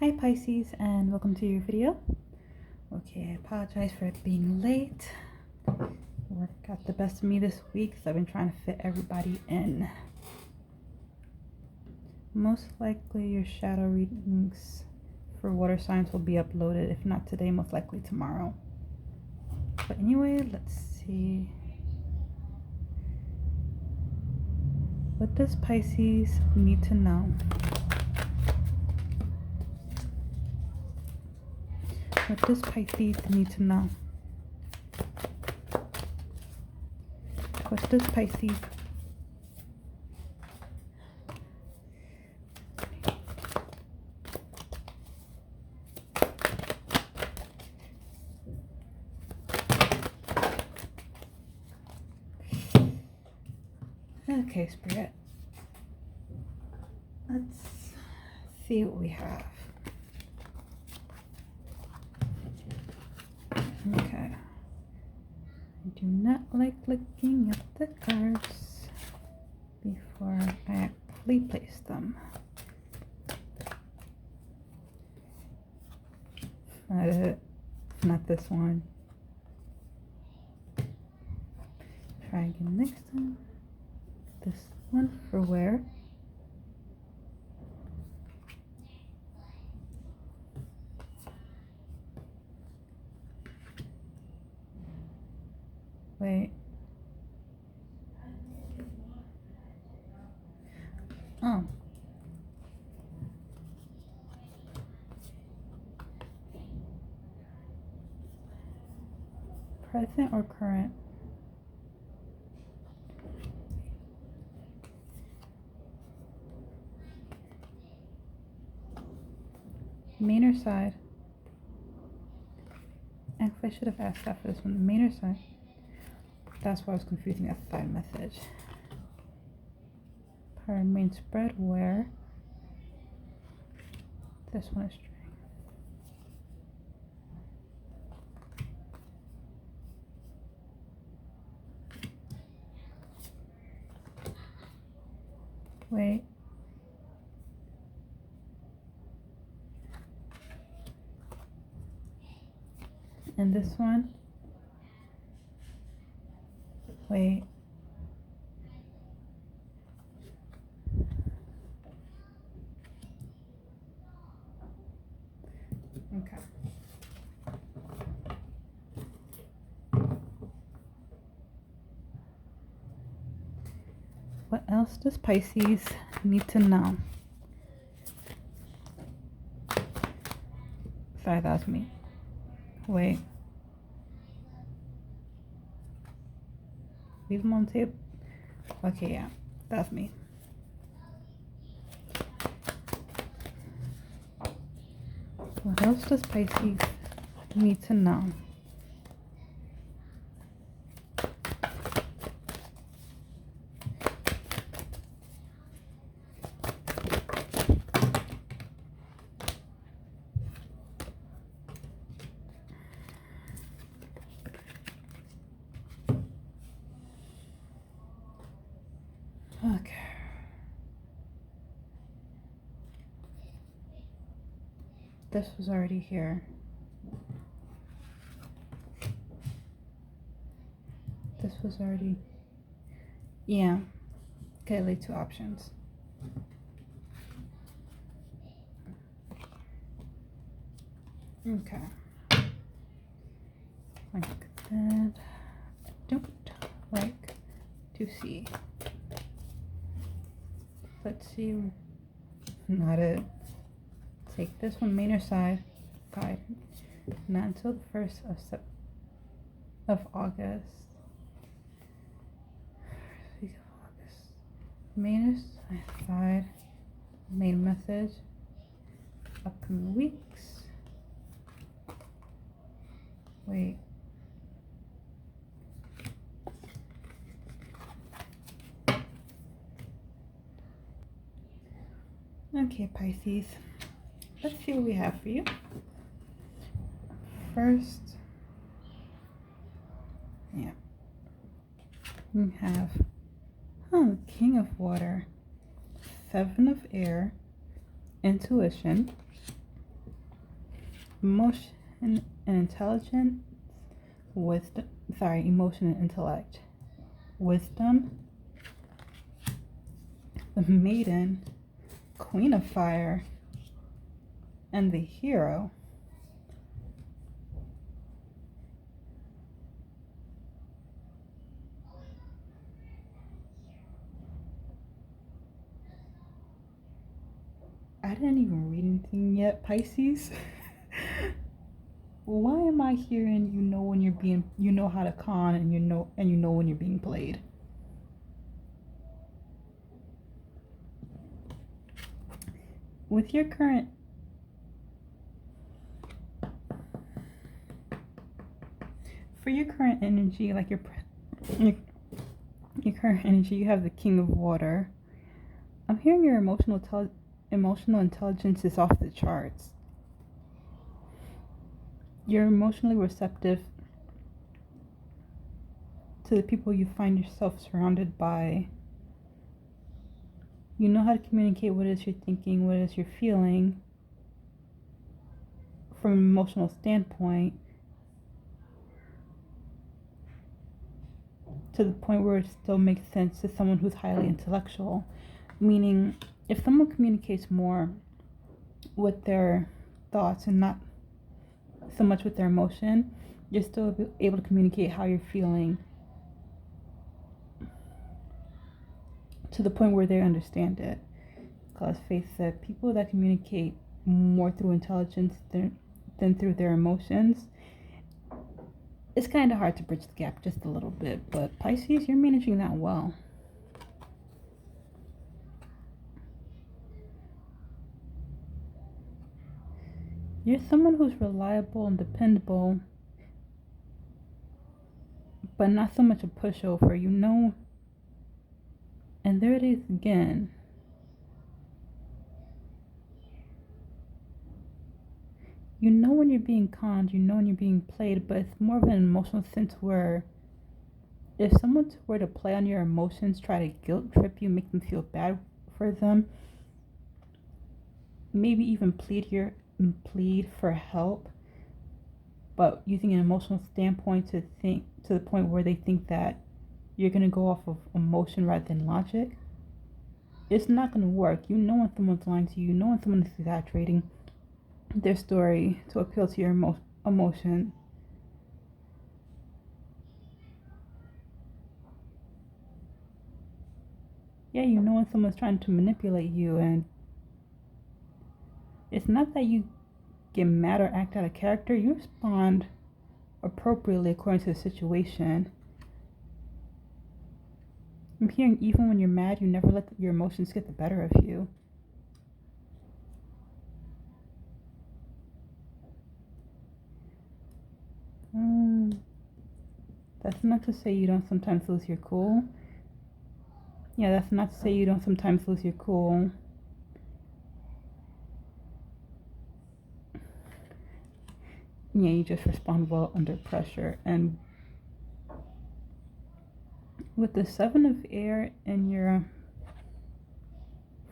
Hi Pisces, and welcome to your video. Okay, I apologize for it being late. Work got the best of me this week, so I've been trying to fit everybody in. Most likely your shadow readings for water signs will be uploaded, if not today, most likely tomorrow. But anyway, let's see. What does Pisces need to know? What does Pisces need to know? What does Pisces? Okay, Spirit. Let's see what we have. Okay. I do not like looking at the cards before I actually place them. Not it. Not this one. Try again next time. This one for where? Wait. Oh. Present or current? Main or side? Actually, I should have asked that for this one. Main or side? That's why I was confusing that side message. Power main spread where? This one is string. Wait. And this one? Wait. Okay. What else does Pisces need to know? Sorry, that was me. Wait. Leave them on tape. Okay, yeah, that's me. What else does Pisces need to know? Okay. This was already here. This was already... Yeah. Okay, leave two options. Okay. Like that. Don't like to see. Let's see. Not it. Take this one, main or side. Guide. Not until the 1st of August. Week of August. Main or side. Main message. Upcoming weeks. Wait. Okay, Pisces. Let's see what we have for you. First, yeah, we have King of Water, 7 of Air, Intuition, Emotion and intelligence, emotion and intellect. Wisdom, the maiden, queen of fire, and the hero. I didn't even read anything yet, Pisces. Why am I hearing when you're being, how to con, and you know when you're being played? With your current energy, like your current energy, you have the King of Water. I'm hearing your emotional intelligence is off the charts. You're emotionally receptive to the people you find yourself surrounded by. You know how to communicate what it is you're thinking, what it is you're feeling from an emotional standpoint, to the point where it still makes sense to someone who's highly intellectual. Meaning, if someone communicates more with their thoughts and not so much with their emotion, you're still able to communicate how you're feeling to the point where they understand it. Because face it, people that communicate more through intelligence than through their emotions, it's kind of hard to bridge the gap just a little bit. But Pisces, you're managing that well. You're someone who's reliable and dependable, but not so much a pushover, And there it is again. You know when you're being conned, you know when you're being played, but it's more of an emotional sense where if someone were to play on your emotions, try to guilt trip you, make them feel bad for them, maybe even plead for help, but using an emotional standpoint to the point where they think that you're going to go off of emotion rather than logic, it's not going to work. You know when someone's lying to you, you know when someone is exaggerating their story to appeal to your emotion. Yeah, you know when someone's trying to manipulate you, and it's not that you get mad or act out of character. You respond appropriately according to the situation. I'm hearing even when you're mad, you never let your emotions get the better of you. That's not to say you don't sometimes lose your cool. Yeah, that's not to say you don't sometimes lose your cool. Yeah, you just respond well under pressure. And with the 7 of air in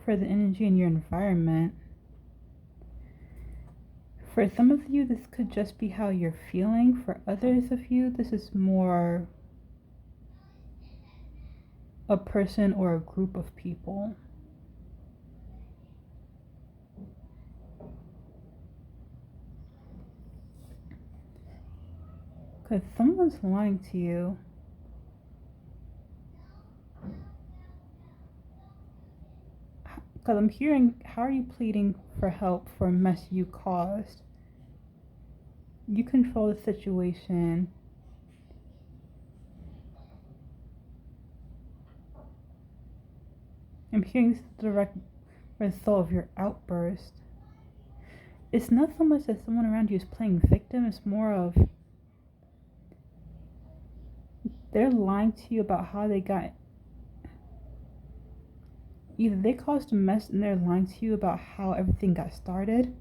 for the energy in your environment, for some of you, this could just be how you're feeling. For others of you, this is more a person or a group of people. Because someone's lying to you. Because I'm hearing, how are you pleading for help for a mess you caused? You control the situation. I'm hearing this direct result of your outburst. It's not so much that someone around you is playing victim, it's more of they're lying to you about how they got. Either they caused a mess and they're lying to you about how everything got started,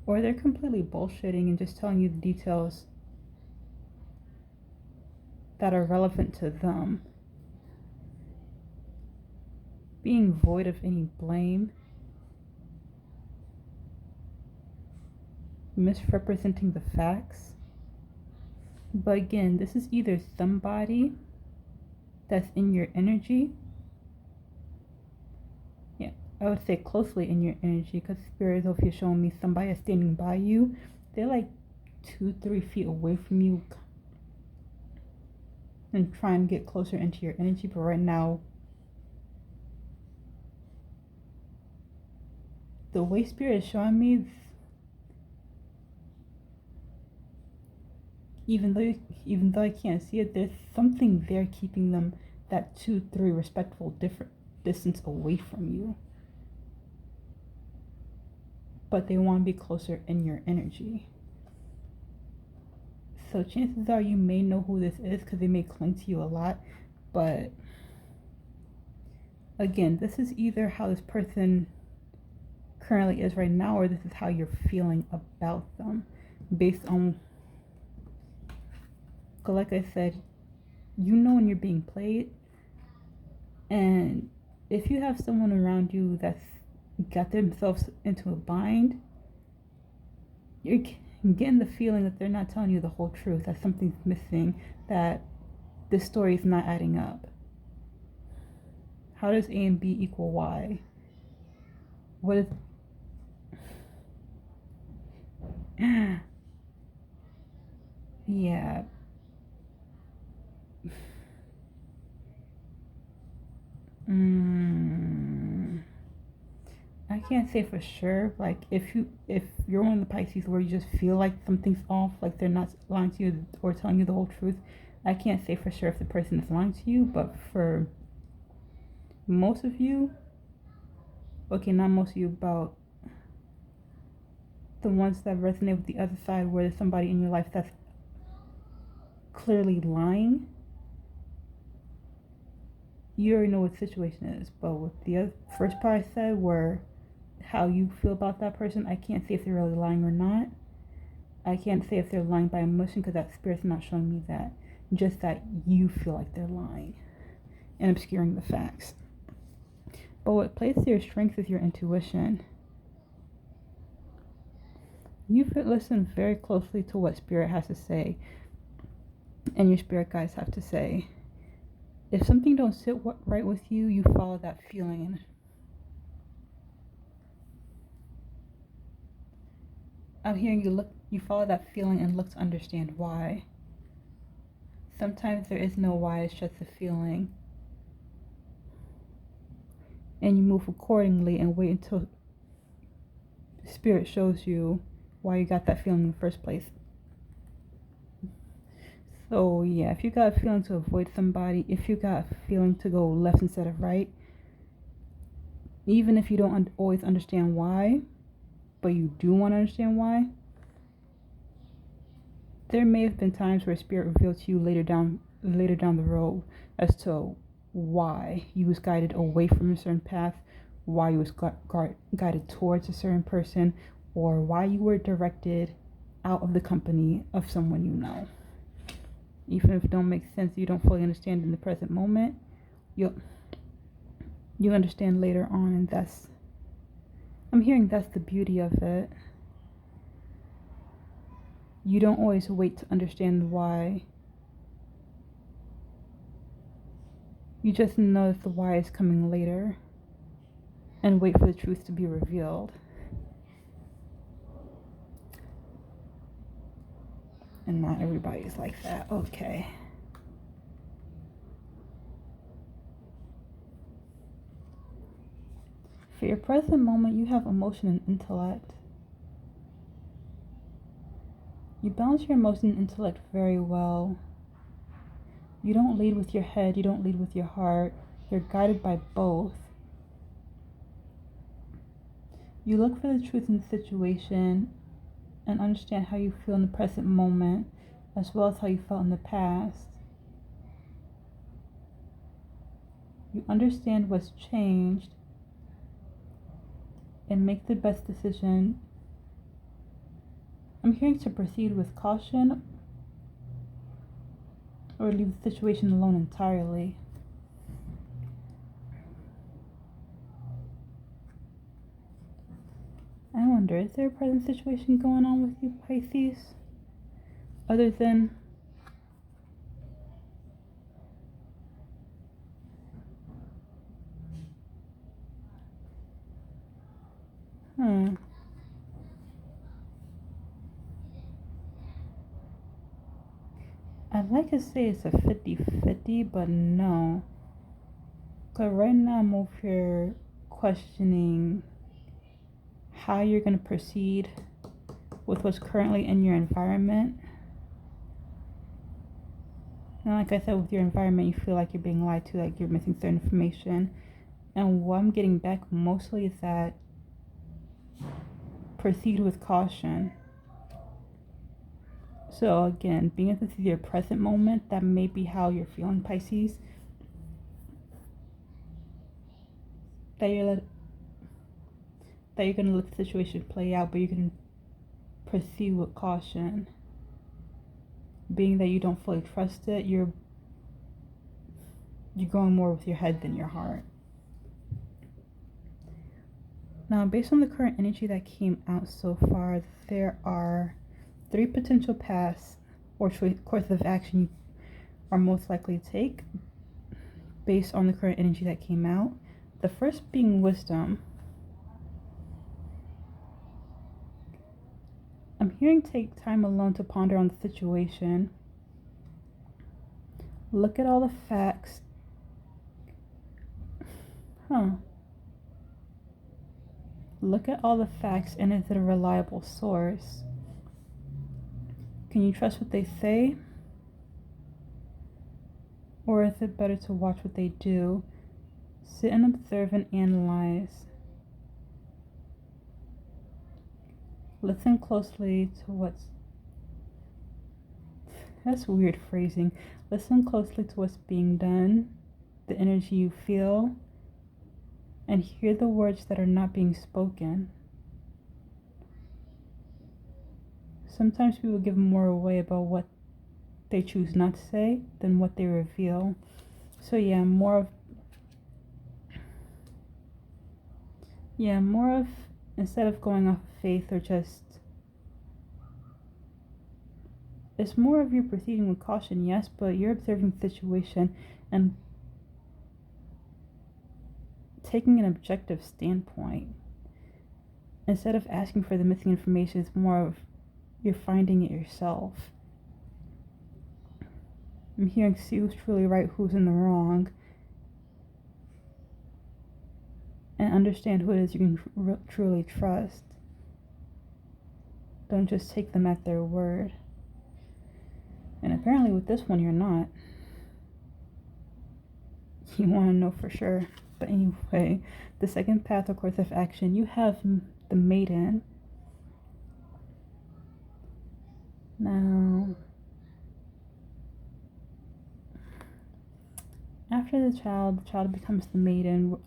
or they're completely bullshitting and just telling you the details that are relevant to them. being void of any blame, misrepresenting the facts. But again, this is either somebody that's in your energy. Yeah, I would say closely in your energy, because Spirit is here showing me somebody is standing by you. They're like 2-3 feet away from you and trying to get closer into your energy. But right now, the way Spirit is showing me, even though I can't see it, there's something there keeping them that 2-3 respectful different distance away from you. But they want to be closer in your energy. So chances are you may know who this is, because they may cling to you a lot. But again, this is either how this person currently is right now, or this is how you're feeling about them, based on, like I said, you know when you're being played. And if you have someone around you that's got themselves into a bind, you're getting the feeling that they're not telling you the whole truth, that something's missing, that this story is not adding up. How does A and B equal Y? What is... yeah. I can't say for sure. Like, if you're one of the Pisces where you just feel like something's off, like they're not lying to you or telling you the whole truth, I can't say for sure if the person is lying to you. But for most of you, okay, not most of you, about the ones that resonate with the other side, where there's somebody in your life that's clearly lying, you already know what the situation is. But with the other first part I said, where how you feel about that person, I can't say if they're really lying or not. I can't say if they're lying by emotion, because that Spirit's not showing me that. Just that you feel like they're lying and obscuring the facts. But what plays to your strength is your intuition. You listen very closely to what Spirit has to say, and your spirit guides have to say. If something don't sit right with you, you follow that feeling. I'm hearing you follow that feeling and look to understand why. Sometimes there is no why, it's just a feeling. And you move accordingly and wait until Spirit shows you why you got that feeling in the first place. So yeah, if you got a feeling to avoid somebody, if you got a feeling to go left instead of right, even if you don't always understand why, but you do want to understand why, there may have been times where Spirit revealed to you later down the road as to why you was guided away from a certain path, why you was guided towards a certain person, or why you were directed out of the company of someone you know. Even if it don't make sense, you don't fully understand in the present moment, you understand later on, and I'm hearing that's the beauty of it. You don't always wait to understand why. You just know that the why is coming later, and wait for the truth to be revealed. And not everybody's like that. Okay. For your present moment, you have emotion and intellect. You balance your emotion and intellect very well. You don't lead with your head, you don't lead with your heart. You're guided by both. You look for the truth in the situation and understand how you feel in the present moment, as well as how you felt in the past. You understand what's changed and make the best decision. I'm hearing to proceed with caution or leave the situation alone entirely. I wonder, is there a present situation going on with you, Pisces? Other than I'd like to say it's a 50-50, but no. Because right now I'm over here questioning how you're going to proceed with what's currently in your environment. And like I said, with your environment, you feel like you're being lied to, like you're missing certain information. And what I'm getting back mostly is that proceed with caution. So again, being able to see your present moment, that may be how you're feeling, Pisces. That you're going to let the situation play out, but you're going to proceed with caution. Being that you don't fully trust it, you're going more with your head than your heart. Now, based on the current energy that came out so far, there are 3 potential paths or courses of action you are most likely to take based on the current energy that came out. The first being wisdom. I'm hearing take time alone to ponder on the situation. Look at all the facts. Look at all the facts, and is it a reliable source? Can you trust what they say? Or is it better to watch what they do? Sit and observe and analyze. Listen closely to what's... That's weird phrasing. Listen closely to what's being done, the energy you feel, and hear the words that are not being spoken. Sometimes people give more away about what they choose not to say than what they reveal. So more of instead of going off of faith or just, it's more of you proceeding with caution, yes, but you're observing the situation and taking an objective standpoint. Instead of asking for the missing information, it's more of you're finding it yourself. I'm hearing see who's truly right, who's in the wrong, and understand who it is you can truly trust. Don't just take them at their word. And apparently with this one, you're not. You want to know for sure. But anyway, the second path or course of action, you have the maiden. Now, after the child becomes the maiden.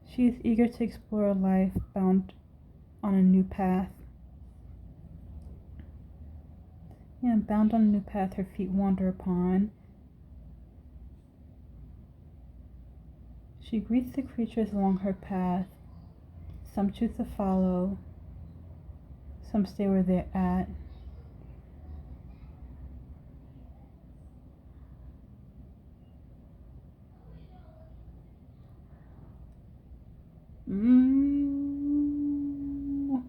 She is eager to explore life, bound on a new path. Bound on a new path her feet wander upon. She greets the creatures along her path. Some choose to follow. Some stay where they're at.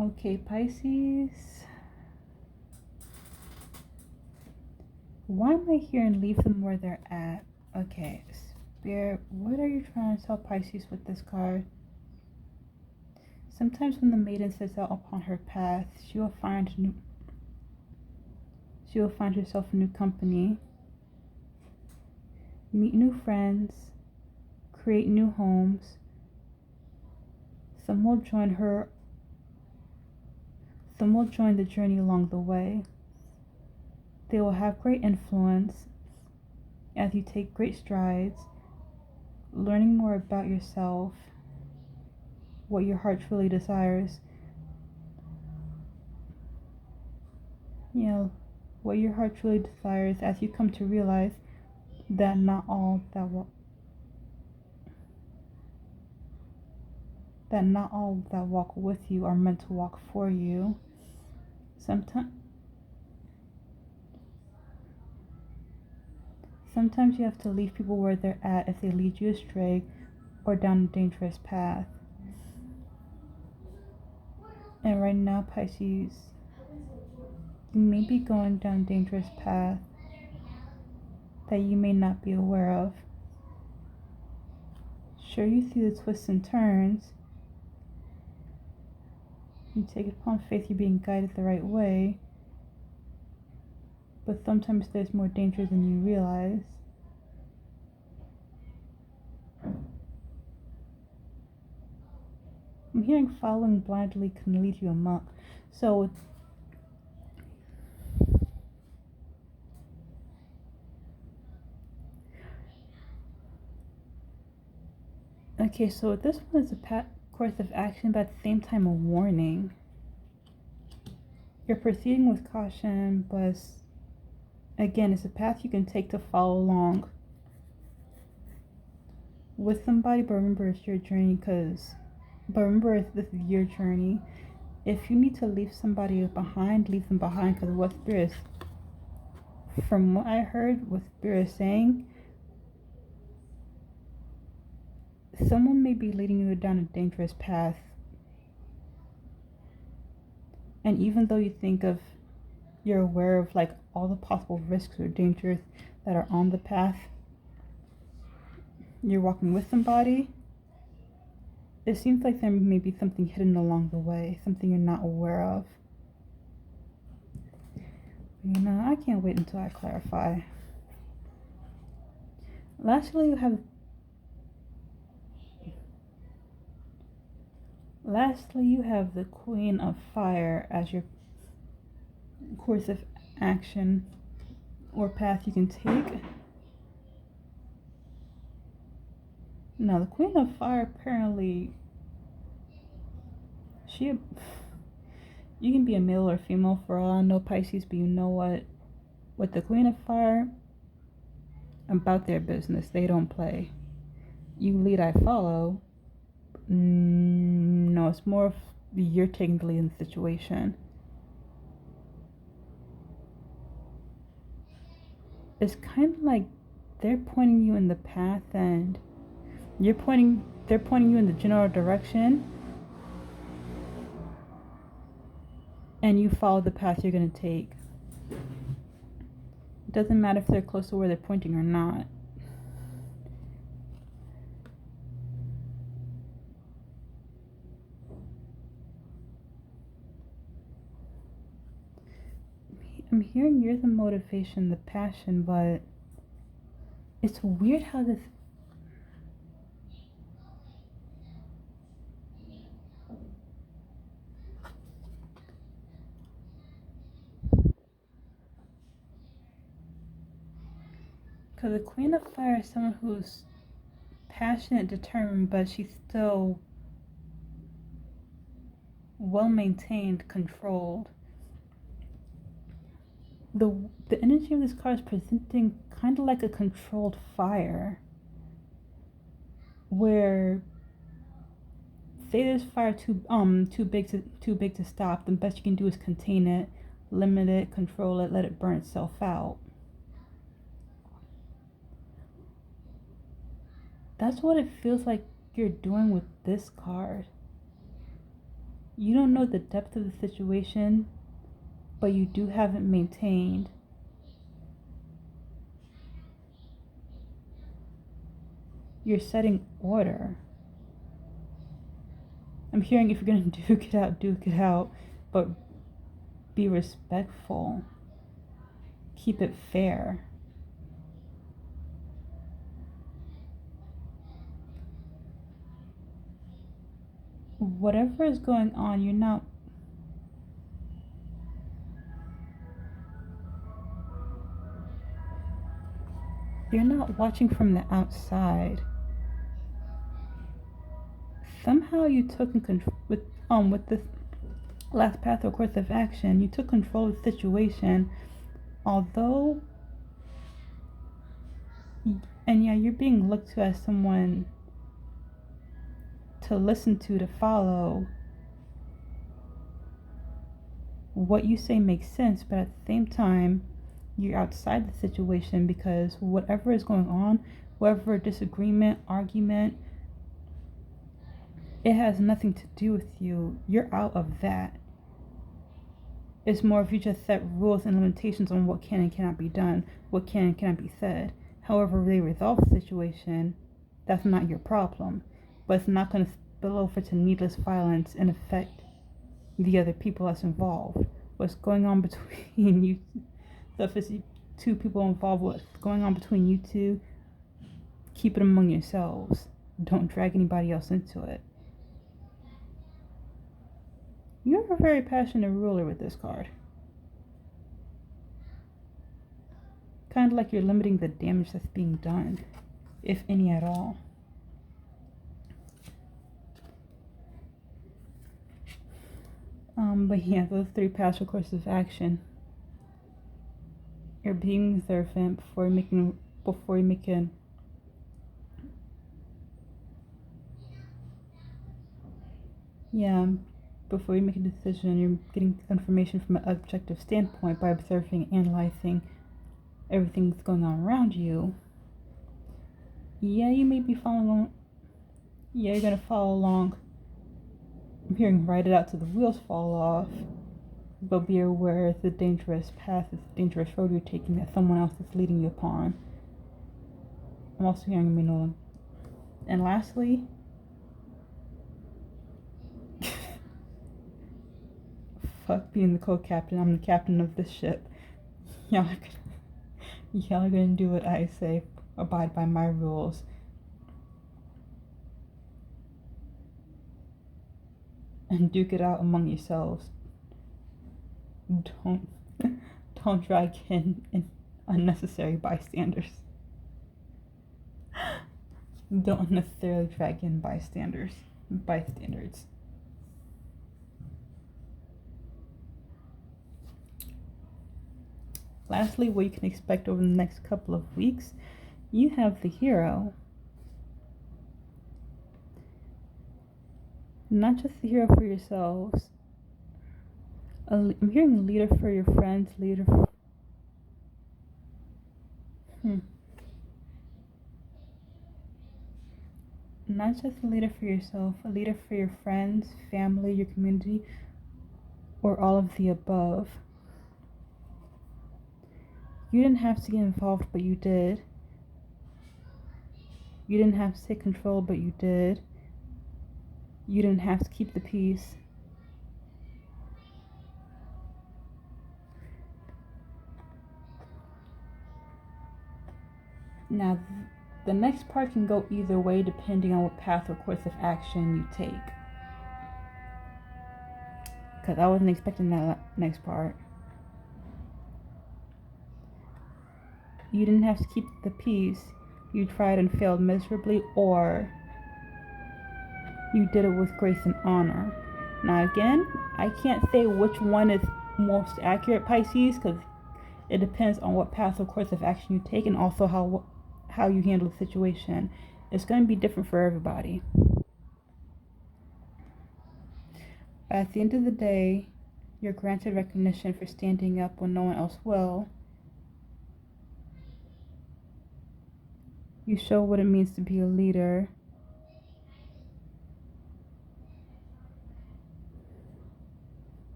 Okay, Pisces. Why am I hearing leave them where they're at? Okay, Spirit, what are you trying to tell Pisces with this card? Sometimes when the maiden sets out upon her path, she will find herself a new company, meet new friends, create new homes. Some will join the journey along the way. They will have great influence as you take great strides, learning more about yourself, what your heart truly desires. What your heart truly desires as you come to realize that not all that will that not all that walk with you are meant to walk for you. Sometimes you have to leave people where they're at if they lead you astray or down a dangerous path. And right now, Pisces, you may be going down a dangerous path that you may not be aware of. Sure, you see the twists and turns. You take it upon faith you're being guided the right way. But sometimes there's more danger than you realize. I'm hearing following blindly can lead you amok. So okay, so this one is a course of action, but at the same time a warning. You're proceeding with caution, but again, it's a path you can take to follow along with somebody, but remember it's your journey, but remember this is your journey. If you need to leave somebody behind, leave them behind, because what Spirit is, from what I heard, what Spirit is saying, someone may be leading you down a dangerous path. And even though you're aware of like all the possible risks or dangers that are on the path, you're walking with somebody, it seems like there may be something hidden along the way, something you're not aware of. I can't wait until I clarify. Lastly, you have the Queen of Fire as your course of action or path you can take. Now, the Queen of Fire apparently, you can be a male or female for all I know, Pisces, but you know what? With the Queen of Fire, about their business, they don't play. You lead, I follow. No, it's more of you're taking the lead in the situation. It's kind of like they're pointing you in the path and they're pointing you in the general direction, and you follow the path you're going to take. It doesn't matter if they're close to where they're pointing or not. I'm hearing you're the motivation, the passion, but it's weird how this... Because the Queen of Fire is someone who's passionate, determined, but she's still well-maintained, controlled. The energy of this card is presenting kind of like a controlled fire, where say there's fire too big to stop, the best you can do is contain it, limit it, control it, let it burn itself out. That's what it feels like you're doing with this card. You don't know the depth of the situation, but you do have it maintained. You're setting order. I'm hearing if you're going to duke it out, but be respectful. Keep it fair. Whatever is going on, you're not watching from the outside. Somehow you took control with this last path or course of action. You took control of the situation, although, and yeah, you're being looked to as someone to listen to follow. What you say makes sense, but at the same time, you're outside the situation, because whatever is going on, whatever disagreement, argument, it has nothing to do with you. You're out of that. It's more if you just set rules and limitations on what can and cannot be done, what can and cannot be said. However they resolve the situation, that's not your problem. But it's not going to spill over to needless violence and affect the other people that's involved. What's going on between you, so if it's two people involved, what's going on between you two, keep it among yourselves. Don't drag anybody else into it. You're a very passionate ruler with this card. Kind of like you're limiting the damage that's being done, if any at all. But yeah, those 3 passive courses of action. You're being observant before you make a decision. You're getting information from an objective standpoint by observing, analyzing everything that's going on around you. Yeah, you may be following along. Yeah, you're going to follow along. I'm hearing ride it out till the wheels fall off. But be aware it's a dangerous path, it's a dangerous road you're taking that someone else is leading you upon. I'm also hearing Minola. And lastly, fuck being the co-captain, I'm the captain of this ship. Y'all are gonna do what I say, abide by my rules. And duke it out among yourselves. Don't drag in unnecessary bystanders. Don't necessarily drag in bystanders. Lastly, what you can expect over the next couple of weeks, you have the hero. Not just the hero for yourselves. I'm hearing leader for your friends, leader for... Not just a leader for yourself, a leader for your friends, family, your community, or all of the above. You didn't have to get involved, but you did. You didn't have to take control, but you did. You didn't have to keep the peace. Now, the next part can go either way depending on what path or course of action you take. Because I wasn't expecting that next part. You didn't have to keep the peace. You tried and failed miserably, or you did it with grace and honor. Now again, I can't say which one is most accurate, Pisces, because it depends on what path or course of action you take, and also how you handle the situation. It's going to be different for everybody. At the end of the day, you're granted recognition for standing up when no one else will. You show what it means to be a leader.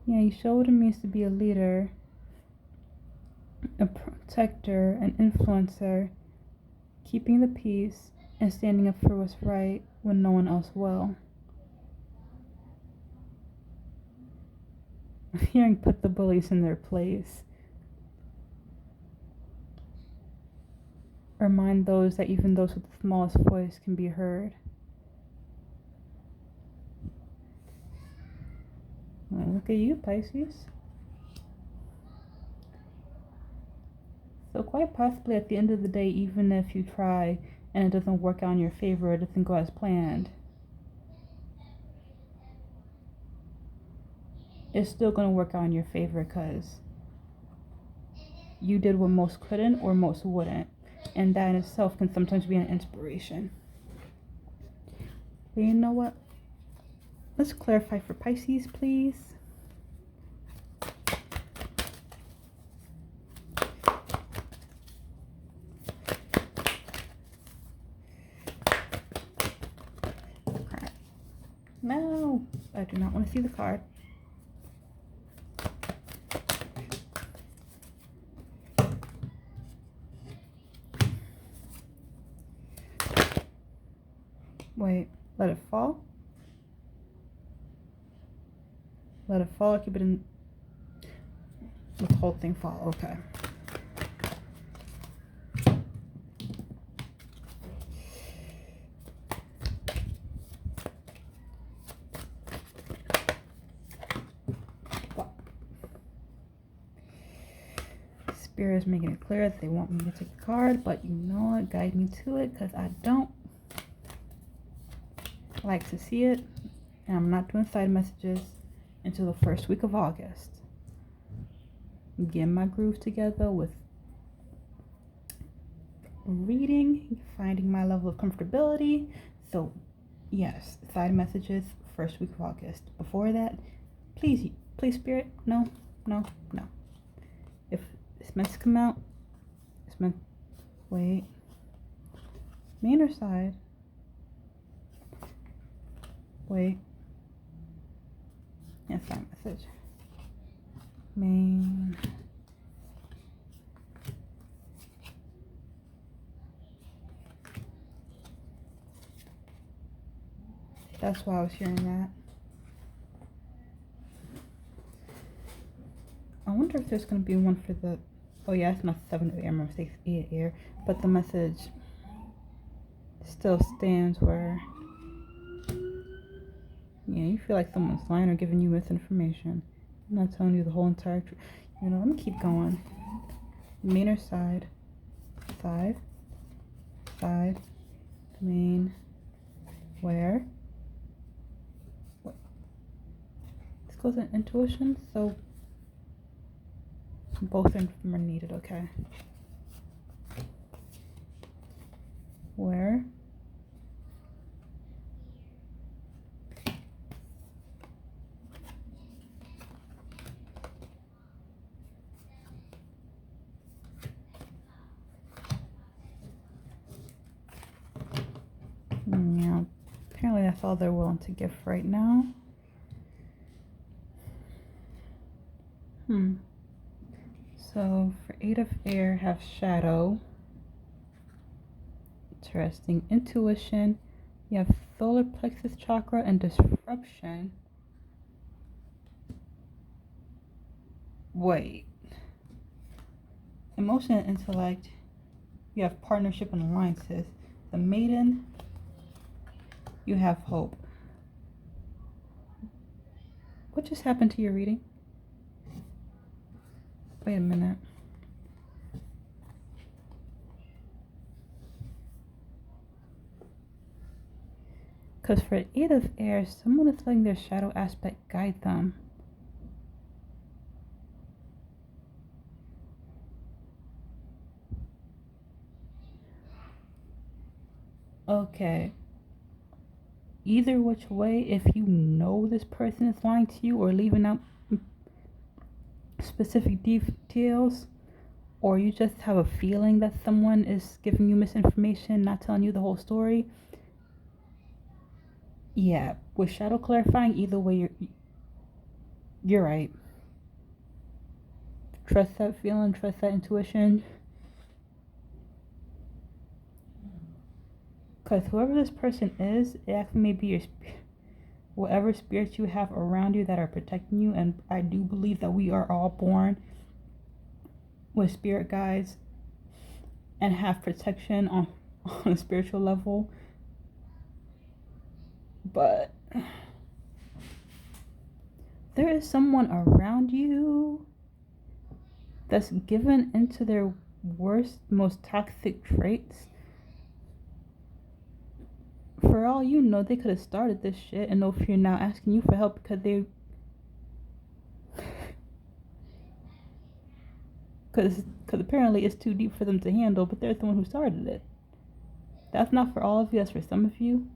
Yeah, you show what it means to be a leader, a protector, an influencer, keeping the peace, and standing up for what's right when no one else will. I'm hearing put the bullies in their place. Remind those that even those with the smallest voice can be heard. Well, look at you, Pisces. So quite possibly at the end of the day, even if you try and it doesn't work out in your favor, it doesn't go as planned, it's still going to work out in your favor because you did what most couldn't or most wouldn't. And that in itself can sometimes be an inspiration. But you know what? Let's clarify for Pisces, please. No, I do not want to see the card. Wait, let it fall? Let it fall, keep it in. Let the whole thing fall, okay. Spirit is making it clear that they want me to take the card, but you know what, guide me to it, because I don't like to see it, and I'm not doing side messages until the first week of August. I'm getting my groove together with reading, finding my level of comfortability. So yes, side messages first week of August. Before that, please Spirit, no. If it's meant to come out, it's meant. Wait, main or side? Wait. Yes, side message. Main. That's why I was hearing that. I wonder if there's going to be one for the. Oh, yeah, it's not 7 of air, my mistake, 8 air. But the message still stands where. Yeah, you feel like someone's lying or giving you misinformation. I'm not telling you the whole entire truth. You know, let me keep going. Main or side? Side. Side. Main. Where? What? This goes in intuition, so both of them are needed, okay. Where? Yeah, apparently that's all they're willing to give right now. So for 8 of air, have shadow. Interesting. Intuition. You have solar plexus chakra and disruption. Wait. Emotion and intellect. You have partnership and alliances. The maiden. You have hope. What just happened to your reading? Wait a minute. Because for 8 of air, someone is letting their shadow aspect guide them. Okay. Either which way, if you know this person is lying to you or leaving out specific details, or you just have a feeling that someone is giving you misinformation, not telling you the whole story, yeah, with shadow clarifying, either way, you're right. Trust that feeling, trust that intuition. Because whoever this person is, it actually may be your whatever spirits you have around you that are protecting you. And I do believe that we are all born with spirit guides and have protection on a spiritual level. But there is someone around you that's given into their worst, most toxic traits. For all you know, they could have started this shit and no fear now asking you for help because they Because apparently it's too deep for them to handle, but they're the one who started it. That's not for all of you, that's for some of you.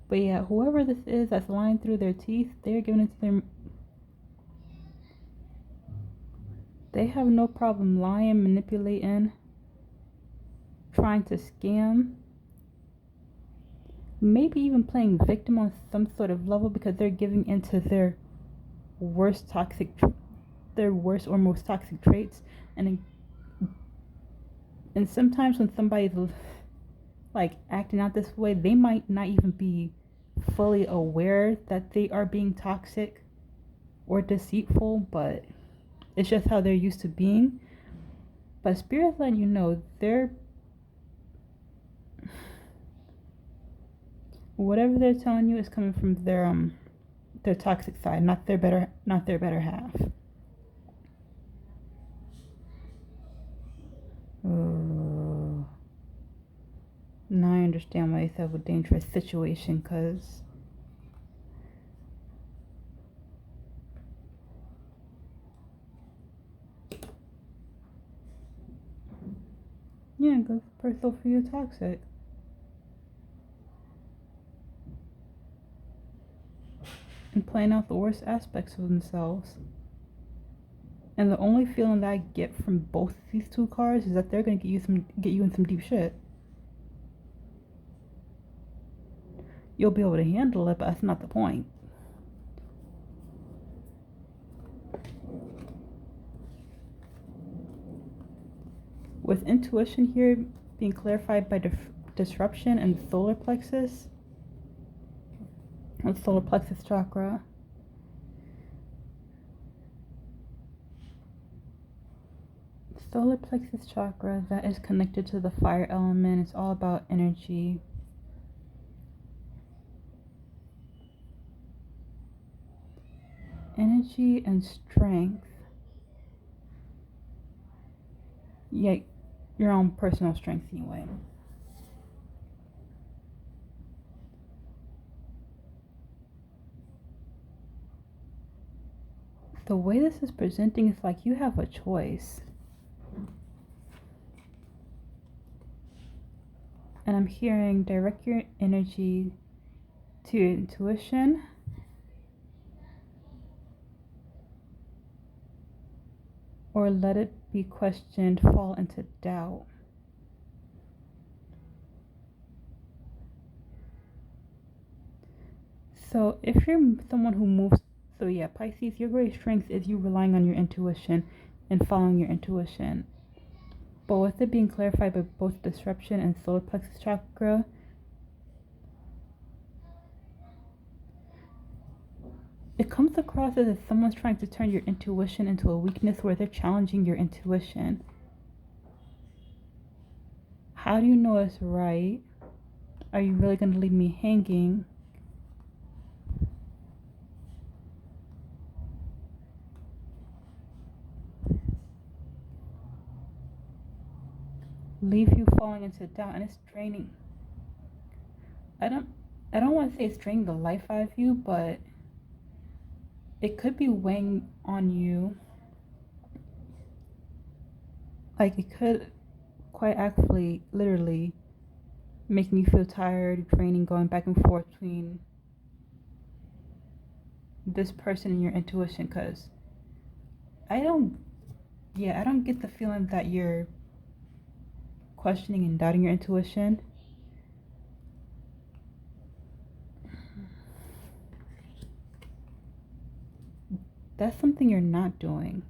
But yeah, whoever this is that's lying through their teeth, they're giving it to their... They have no problem lying, manipulating, trying to scam. Maybe even playing victim on some sort of level because they're giving into their worst or most toxic traits. And sometimes when somebody's like acting out this way, they might not even be fully aware that they are being toxic or deceitful, but it's just how they're used to being. But Spirit's letting you know whatever they're telling you is coming from their toxic side, not their better half. Oh. Now I understand why it's a dangerous situation, because yeah, because the person for you toxic. And playing out the worst aspects of themselves. And the only feeling that I get from both of these two cards is that they're gonna get you in some deep shit. You'll be able to handle it, but that's not the point. With intuition here being clarified by disruption and solar plexus, and solar plexus chakra. Solar plexus chakra, that is connected to the fire element. It's all about energy. Energy and strength. Yeah, your own personal strength anyway. The way this is presenting is like you have a choice. And I'm hearing direct your energy to your intuition. Or let it be questioned, fall into doubt. So if you're someone who moves, so yeah, Pisces, your greatest strength is you relying on your intuition and following your intuition. But with it being clarified by both disruption and solar plexus chakra, it comes across as if someone's trying to turn your intuition into a weakness where they're challenging your intuition. How do you know it's right? Are you really going to leave me hanging? Leave you falling into doubt, and it's draining. I don't want to say it's draining the life out of you, but it could be weighing on you. Like, it could quite actually, literally, making you feel tired, draining, going back and forth between this person and your intuition, because I don't get the feeling that you're questioning and doubting your intuition. That's something you're not doing.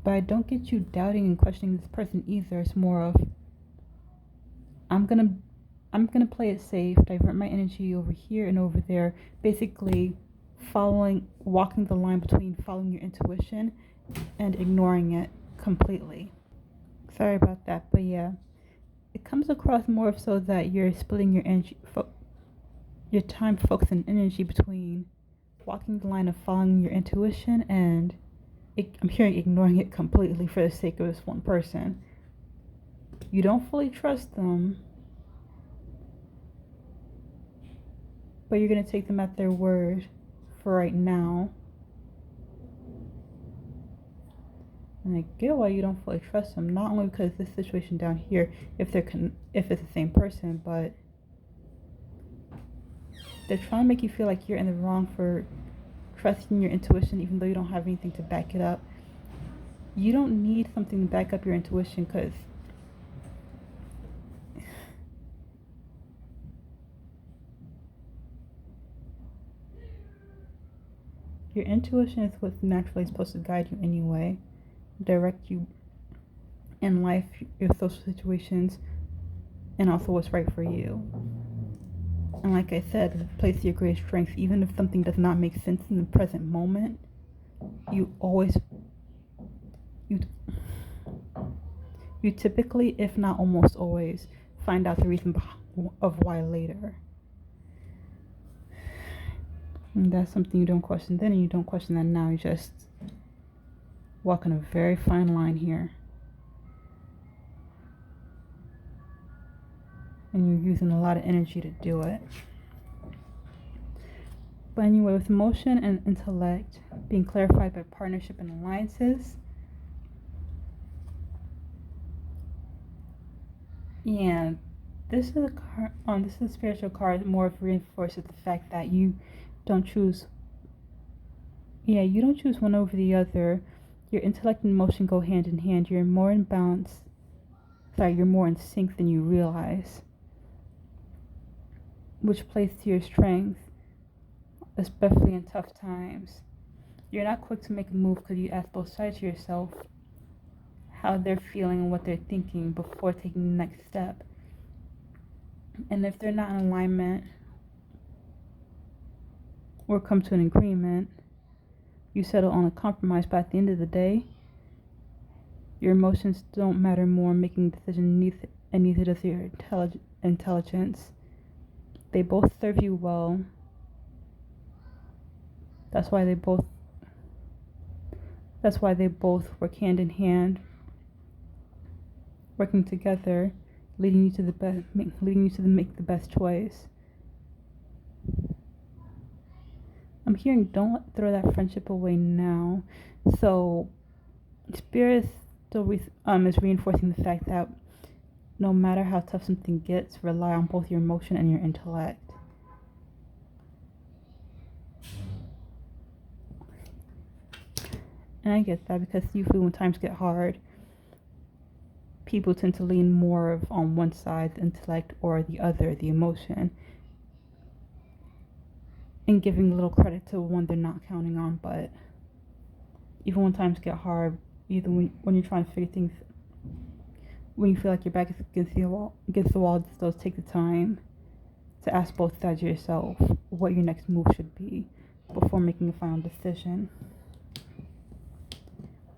But I don't get you doubting and questioning this person either. It's more of, I'm gonna play it safe, divert my energy over here and over there, basically walking the line between following your intuition and ignoring it completely. Sorry about that, but yeah, it comes across more so that you're splitting your energy, your time, focus, and energy between walking the line of following your intuition and I'm hearing ignoring it completely for the sake of this one person. You don't fully trust them, but you're going to take them at their word for right now. And I get why you don't fully trust them, not only because this situation down here, if it's the same person, but they're trying to make you feel like you're in the wrong for trusting your intuition, even though you don't have anything to back it up. You don't need something to back up your intuition, because your intuition is what's naturally supposed to guide you anyway, direct you in life, your social situations, and also what's right for you. And like I said, the place of your greatest strength, even if something does not make sense in the present moment, you typically, if not almost always, find out the reason of why later. And that's something you don't question then, and you don't question that now. You just walking a very fine line here. And you're using a lot of energy to do it. But anyway, with emotion and intellect being clarified by partnership and alliances, yeah, this is a card. This is a spiritual card. More of reinforces the fact that you don't choose. Yeah, you don't choose one over the other. Your intellect and emotion go hand in hand. You're more in balance. You're more in sync than you realize, which plays to your strength, especially in tough times. You're not quick to make a move because you ask both sides of yourself how they're feeling and what they're thinking before taking the next step. And if they're not in alignment or come to an agreement, you settle on a compromise. But at the end of the day, your emotions don't matter more in making decisions, and neither does your intelligence. They both serve you well. That's why they both work hand in hand, working together, leading you to make the best choice. I'm hearing don't throw that friendship away now. So Spirit still is reinforcing the fact that no matter how tough something gets, rely on both your emotion and your intellect. And I get that, because usually when times get hard, people tend to lean more on one side, the intellect, or the other, the emotion, and giving little credit to one they're not counting on. But even when times get hard, either when you're trying to figure things, when you feel like your back is against the wall, just those take the time to ask both sides of yourself what your next move should be before making a final decision.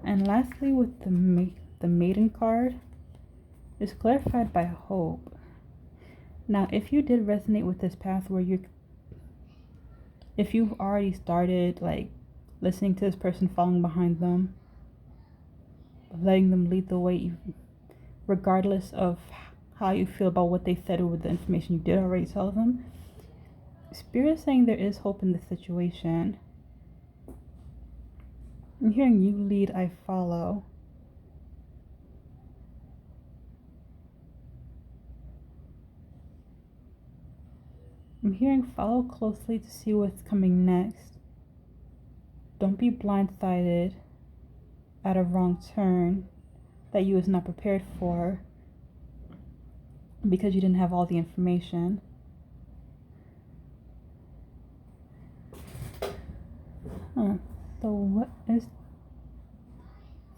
And lastly, with the Maiden card, is clarified by hope. Now, if you did resonate with this path where if you've already started listening to this person, following behind them, letting them lead the way, regardless of how you feel about what they said or the information you did already tell them, Spirit is saying there is hope in this situation. I'm hearing you lead, I follow. I'm hearing follow closely to see what's coming next. Don't be blindsided at a wrong turn that you was not prepared for because you didn't have all the information.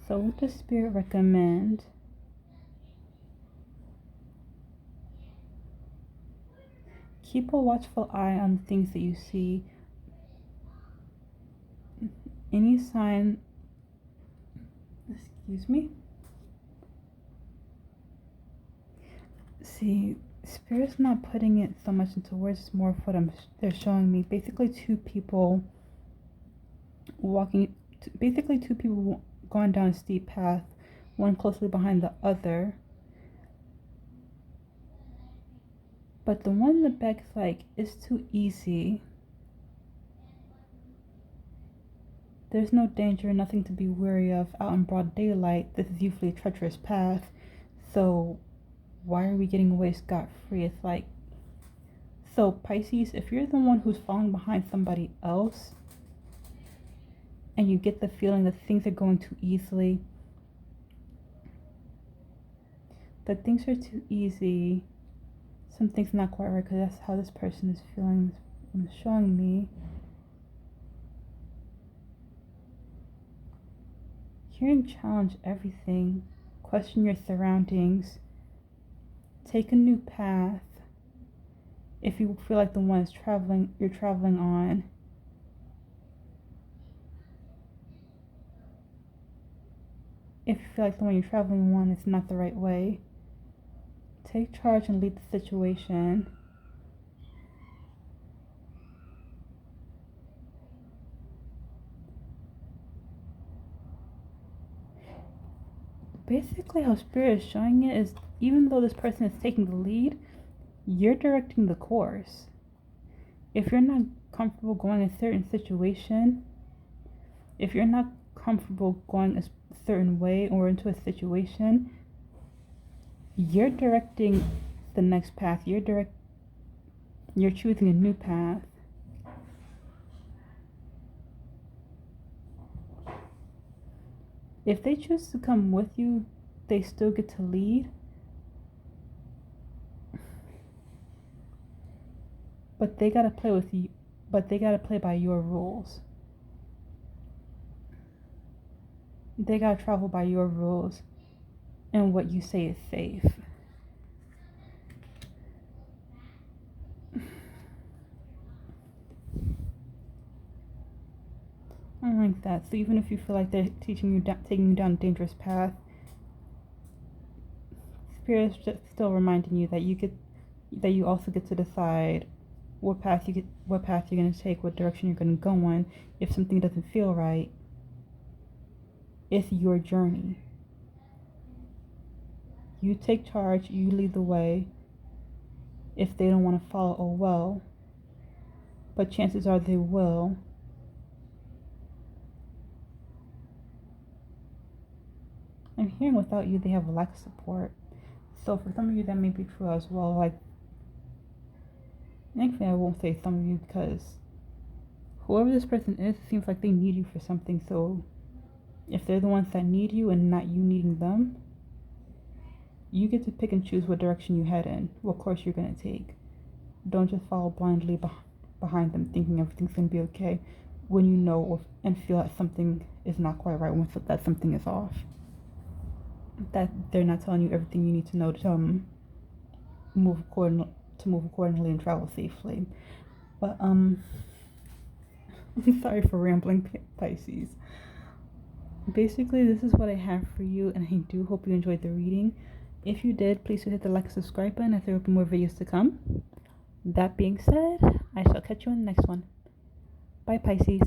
So what does Spirit recommend? Keep a watchful eye on the things that you see. Any sign, See, Spirit's not putting it so much into words, it's more of what they're showing me. Basically two people going down a steep path, one closely behind the other. But the one in the back is it's too easy. There's no danger, nothing to be wary of out in broad daylight. This is usually a treacherous path. So why are we getting away scot-free? It's like, so Pisces, if you're the one who's falling behind somebody else and you get the feeling that things are going too easily, something's not quite right, because that's how this person is feeling. It's showing me. Hearing challenge everything, question your surroundings, take a new path. If you feel like the one you're traveling on, if you feel like the one you're traveling on is not the right way, take charge and lead the situation. Basically, how Spirit is showing it is, even though this person is taking the lead, you're directing the course. If you're not comfortable going a certain situation, if you're not comfortable going a certain way or into a situation, you're directing the next path. You're choosing a new path. If they choose to come with you, they still get to lead. But they gotta play with you. But they gotta play by your rules. They gotta travel by your rules and what you say is safe. I like that. So even if you feel like they're taking you down a dangerous path, Spirit is just still reminding you that you also get to decide what path you're going to take, what direction you're going to go in. If something doesn't feel right, it's your journey. You take charge, you lead the way. If they don't want to follow, oh well. But chances are they will. I'm hearing without you, they have a lack of support. So for some of you, that may be true as well. Like, thankfully, I won't say some of you, because whoever this person is, it seems like they need you for something. So if they're the ones that need you and not you needing them, you get to pick and choose what direction you head in, what course you're going to take. Don't just follow blindly behind them thinking everything's going to be okay when you know and feel that something is not quite right, when that something is off. That they're not telling you everything you need to know to move accordingly and travel safely. But I'm sorry for rambling, Pisces. Basically, this is what I have for you, and I do hope you enjoyed the reading. If you did, please hit the like and subscribe button, as there will be more videos to come. That being said, I shall catch you in the next one. Bye, Pisces.